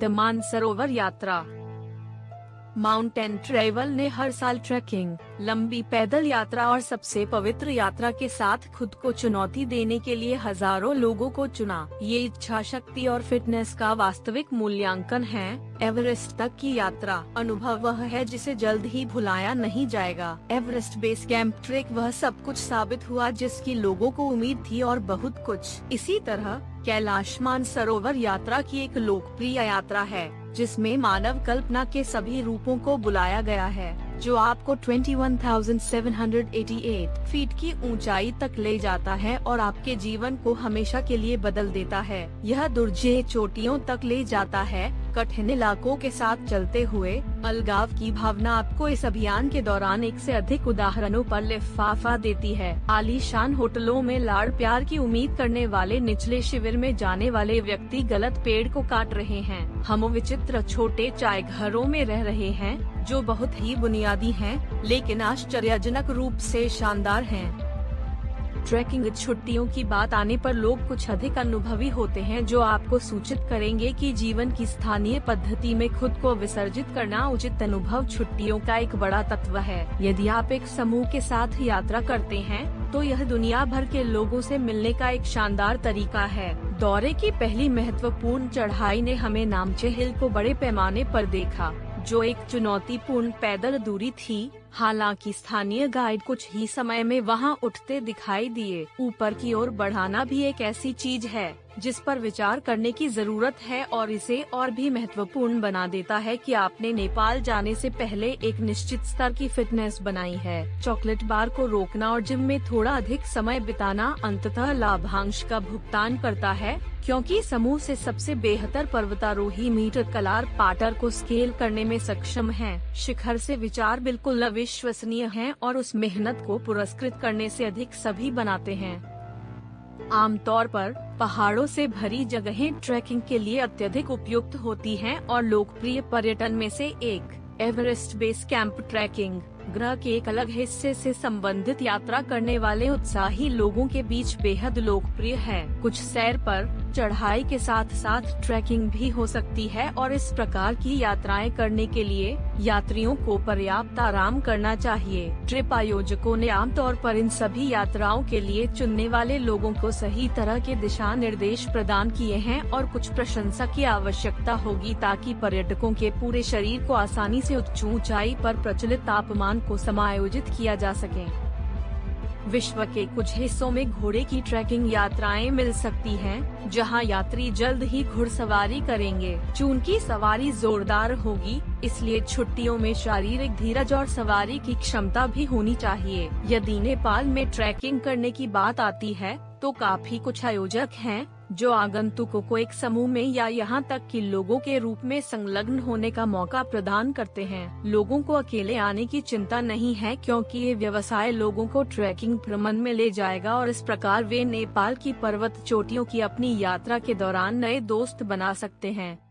पवित्र मानसरोवर यात्रा। Mountain travel ने हर साल ट्रैकिंग, लंबी पैदल यात्रा और सबसे पवित्र यात्रा के साथ खुद को चुनौती देने के लिए हजारों लोगों को चुना। ये इच्छा शक्ति और फिटनेस का वास्तविक मूल्यांकन है। एवरेस्ट तक की यात्रा अनुभव वह है जिसे जल्द ही भुलाया नहीं जाएगा। एवरेस्ट बेस कैंप ट्रेक वह सब कुछ साबित हुआ जिसकी लोगों को उम्मीद थी और बहुत कुछ। इसी तरह कैलाश मानसरोवर यात्रा की एक लोकप्रिय यात्रा है जिसमें मानव कल्पना के सभी रूपों को बुलाया गया है, जो आपको 21,788 फीट की ऊंचाई तक ले जाता है और आपके जीवन को हमेशा के लिए बदल देता है। यह दुर्जेय चोटियों तक ले जाता है, कठिन इलाकों के साथ चलते हुए। अलगाव की भावना आपको इस अभियान के दौरान एक से अधिक उदाहरणों पर लिफाफा देती है। आलीशान होटलों में लाड़ प्यार की उम्मीद करने वाले निचले शिविर में जाने वाले व्यक्ति गलत पेड़ को काट रहे हैं। हम विचित्र छोटे चाय घरों में रह रहे हैं जो बहुत ही बुनियादी हैं, लेकिन आश्चर्यजनक रूप से शानदार हैं। ट्रैकिंग छुट्टियों की बात आने पर लोग कुछ अधिक अनुभवी होते हैं जो आपको सूचित करेंगे कि जीवन की स्थानीय पद्धति में खुद को विसर्जित करना उचित अनुभव छुट्टियों का एक बड़ा तत्व है। यदि आप एक समूह के साथ यात्रा करते हैं तो यह दुनिया भर के लोगों से मिलने का एक शानदार तरीका है। दौरे की पहली महत्वपूर्ण चढ़ाई ने हमें नामचे हिल को बड़े पैमाने पर देखा, जो एक चुनौतीपूर्ण पैदल दूरी थी। हालांकि स्थानीय गाइड कुछ ही समय में वहां उठते दिखाई दिए। ऊपर की ओर बढ़ाना भी एक ऐसी चीज है जिस पर विचार करने की जरूरत है और इसे और भी महत्वपूर्ण बना देता है कि आपने नेपाल जाने से पहले एक निश्चित स्तर की फिटनेस बनाई है। चॉकलेट बार को रोकना और जिम में थोड़ा अधिक समय बिताना अंततः लाभांश का भुगतान करता है, क्योंकि समूह से सबसे बेहतर पर्वतारोही मीटर कलार पाटर को स्केल करने में सक्षम हैं। शिखर से विचार बिल्कुल अविश्वसनीय हैं और उस मेहनत को पुरस्कृत करने से अधिक सभी बनाते हैं। आमतौर पर पहाड़ों से भरी जगहें ट्रैकिंग के लिए अत्यधिक उपयुक्त होती हैं और लोकप्रिय पर्यटन में से एक एवरेस्ट बेस कैंप ट्रैकिंग ग्रह के एक अलग हिस्से से संबंधित यात्रा करने वाले उत्साही लोगों के बीच बेहद लोकप्रिय है। कुछ सैर पर चढ़ाई के साथ साथ ट्रैकिंग भी हो सकती है और इस प्रकार की यात्राएं करने के लिए यात्रियों को पर्याप्त आराम करना चाहिए। ट्रिप आयोजकों ने आमतौर पर इन सभी यात्राओं के लिए चुनने वाले लोगों को सही तरह के दिशा निर्देश प्रदान किए हैं और कुछ प्रशंसा की आवश्यकता होगी ताकि पर्यटकों के पूरे शरीर को आसानी से उच्च ऊंचाई पर प्रचलित तापमान को समायोजित किया जा सके। विश्व के कुछ हिस्सों में घोड़े की ट्रैकिंग यात्राएं मिल सकती हैं, जहां यात्री जल्द ही घुड़सवारी करेंगे। चूंकि सवारी जोरदार होगी, इसलिए छुट्टियों में शारीरिक धीरज और सवारी की क्षमता भी होनी चाहिए। यदि नेपाल में ट्रैकिंग करने की बात आती है तो काफी कुछ आयोजक हैं जो आगंतुकों को एक समूह में या यहाँ तक कि लोगों के रूप में संलग्न होने का मौका प्रदान करते हैं। लोगों को अकेले आने की चिंता नहीं है क्योंकि ये व्यवसाय लोगों को ट्रैकिंग भ्रमण में ले जाएगा और इस प्रकार वे नेपाल की पर्वत चोटियों की अपनी यात्रा के दौरान नए दोस्त बना सकते हैं।